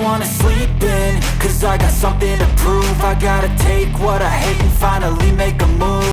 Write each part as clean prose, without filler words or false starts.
wanna sleep in, 'cause I got something to prove. I gotta take what I hate and finally make a move.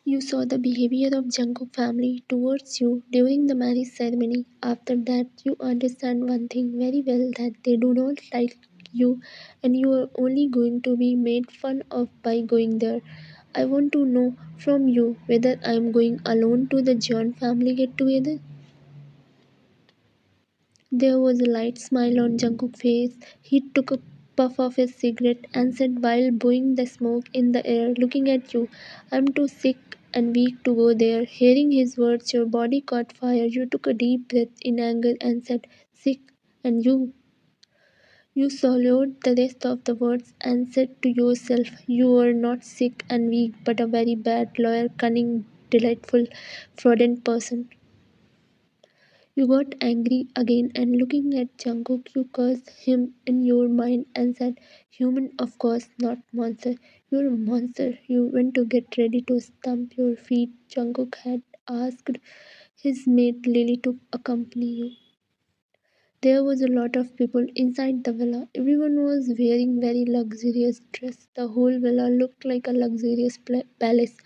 You saw the behavior of Jungkook family towards you during the marriage ceremony. After that, you understand one thing very well that they do not like you and you are only going to be made fun of by going there. I want to know from you whether I am going alone to the Jeon family get together. There was a light smile on Jungkook's face. He took a puff of his cigarette and said while blowing the smoke in the air, looking at you, I'm too sick and weak to go there. Hearing his words, your body caught fire. You took a deep breath in anger and said, sick, and you? You swallowed the rest of the words and said to yourself, you are not sick and weak, but a very bad lawyer, cunning, delightful, fraudulent person. You got angry again and looking at Jungkook, you cursed him in your mind and said, human of course, not monster. You're a monster. You went to get ready to stamp your feet. Jungkook had asked his mate Lily to accompany you. There was a lot of people inside the villa. Everyone was wearing very luxurious dress. The whole villa looked like a luxurious palace.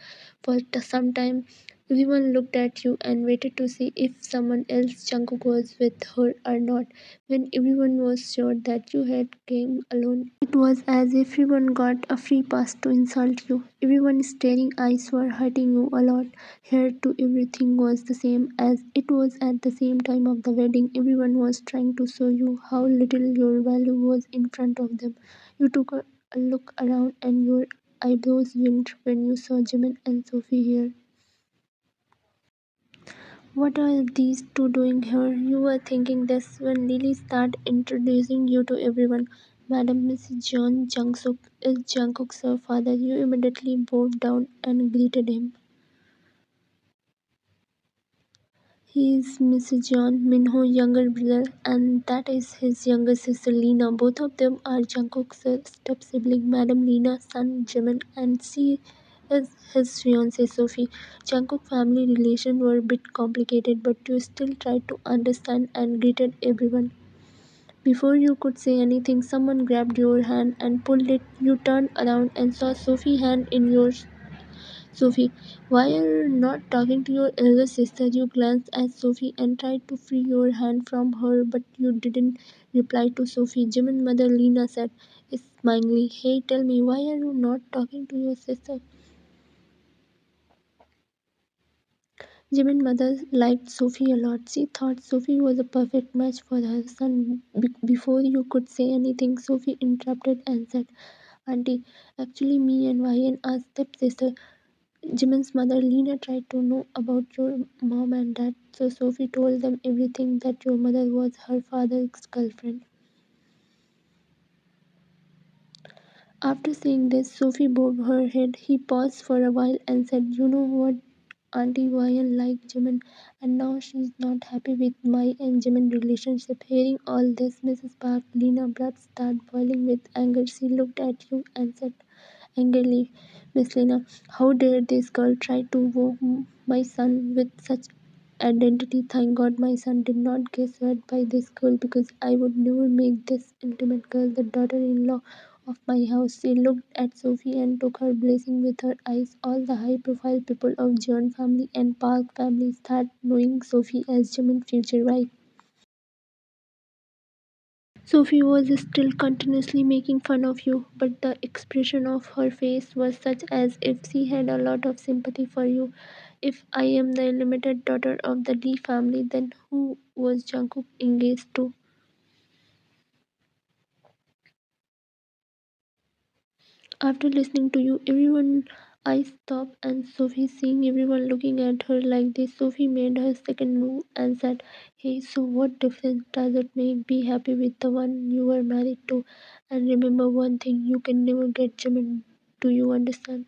For some time, everyone looked at you and waited to see if someone else Jungkook was with her or not. When everyone was sure that you had came alone, it was as if everyone got a free pass to insult you. Everyone's staring eyes were hurting you a lot. Here too everything was the same as it was at the same time of the wedding. Everyone was trying to show you how little your value was in front of them. You took a look around and your eyebrows winked when you saw Jimin and Sophie here. What are these two doing here? You were thinking this when Lily started introducing you to everyone. Madam Mrs. Jeon Jungkook is Jungkook's father. You immediately bowed down and greeted him. He is Mrs. Jeon Minho's younger brother, and that is his younger sister Lena. Both of them are Jungkook's step-sibling, Madam Lena's son Jimin, and she is his fiancée Sophie. Jungkook family relations were a bit complicated, but you still tried to understand and greeted everyone. Before you could say anything, someone grabbed your hand and pulled it. You turned around and saw Sophie's hand in yours. Sophie, why are you not talking to your elder sister? You glanced at Sophie and tried to free your hand from her, but you didn't reply to Sophie. Jimin's mother Lena said, smilingly, hey, tell me, why are you not talking to your sister? Jimin's mother liked Sophie a lot. She thought Sophie was a perfect match for her son. Before you could say anything, Sophie interrupted and said, Auntie, actually me and Ryan are stepsister. Jimin's mother Lena tried to know about your mom and dad, so Sophie told them everything that your mother was her father's girlfriend. After saying this, Sophie bowed her head. He paused for a while and said, you know what? Auntie Ryan liked Jimin, and now she's not happy with my and Jimin relationship. Hearing all this, Mrs. Park, Lena blood started boiling with anger. She looked at you and said angrily, Miss Lena, how dare this girl try to woo my son with such identity? Thank God my son did not get hurt by this girl because I would never make this intimate girl the daughter-in-law of my house. She looked at Sophie and took her blessing with her eyes. All the high-profile people of John family and Park family started knowing Sophie as Jimin's future wife. Sophie was still continuously making fun of you, but the expression of her face was such as if she had a lot of sympathy for you. If I am the limited daughter of the Lee family, then who was Jungkook engaged to? After listening to you, everyone I stopped and Sophie seeing everyone looking at her like this. Sophie made her second move and said, hey, so what difference does it make? Be happy with the one you were married to. And remember one thing, you can never get Jimin. Do you understand?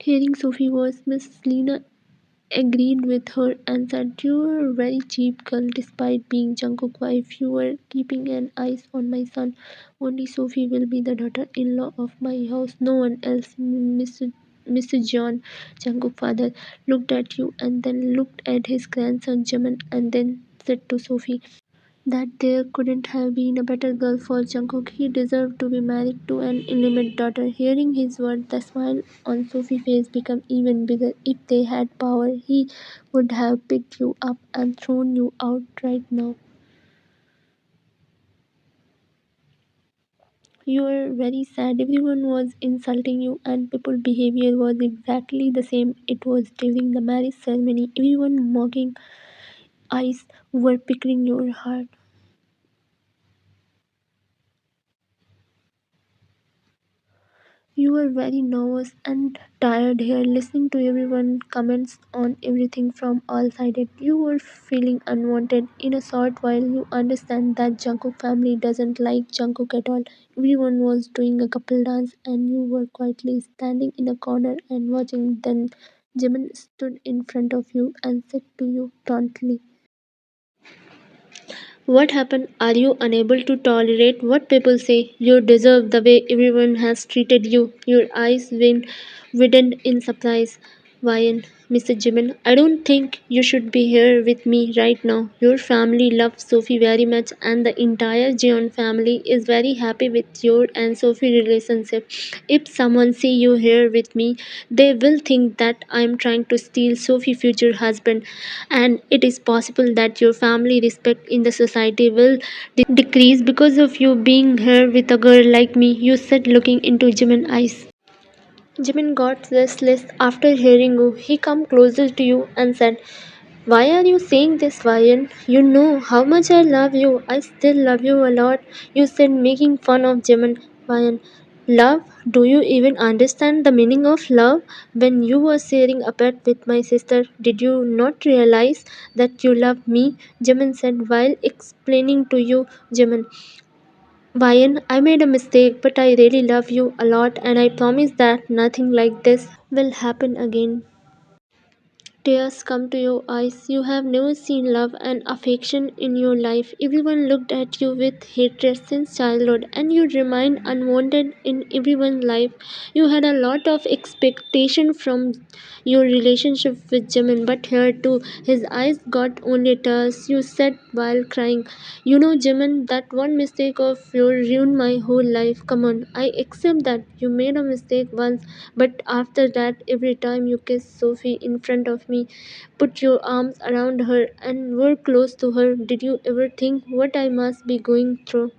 Hearing Sophie words, Miss Lena agreed with her and said, you are a very cheap girl despite being Jungkook's wife. You were keeping an eye on my son. Only Sophie will be the daughter-in-law of my house. No one else. Mr. Jeon Jungkook's father looked at you and then looked at his grandson Jimin and then said to Sophie, that there couldn't have been a better girl for Jungkook. He deserved to be married to an illegitimate daughter. Hearing his words, the smile on Sophie's face became even bigger. If they had power, he would have picked you up and thrown you out right now. You were very sad. Everyone was insulting you, and people's behavior was exactly the same it was during the marriage ceremony. Everyone mocking eyes were picking your heart. You were very nervous and tired here, listening to everyone comments on everything from all sides. You were feeling unwanted. In a short while, you understand that Jungkook family doesn't like Jungkook at all. Everyone was doing a couple dance, and you were quietly standing in a corner and watching. Then Jimin stood in front of you and said to you tauntingly, "What happened? Are you unable to tolerate what people say? You deserve the way everyone has treated you." Your eyes widened in surprise. Why, Mr. Jimin, I don't think you should be here with me right now. Your family loves Sophie very much, and the entire Jeon family is very happy with your and Sophie relationship. If someone see you here with me, they will think that I'm trying to steal Sophie's future husband, and it is possible that your family respect in the society will decrease because of you being here with a girl like me, you said, looking into Jimin's eyes. Jimin got restless after hearing you. He came closer to you and said, "Why are you saying this, Ryan? You know how much I love you. I still love you a lot," you said, making fun of Jimin. Ryan, love? Do you even understand the meaning of love? When you were sharing a bed with my sister, did you not realize that you love me? Jimin said while explaining to you, Jimin. Ryan, I made a mistake, but I really love you a lot, and I promise that nothing like this will happen again. Tears come to your eyes. You have never seen love and affection in your life. Everyone looked at you with hatred since childhood, and you remained unwanted in everyone's life. You had a lot of expectation from your relationship with Jimin, but here too, his eyes got only tears. You said while crying, "You know, Jimin, that one mistake of yours ruined my whole life. Come on, I accept that you made a mistake once, but after that, every time you kiss Sophie in front of me, put your arms around her, and were close to her, did you ever think what I must be going through?"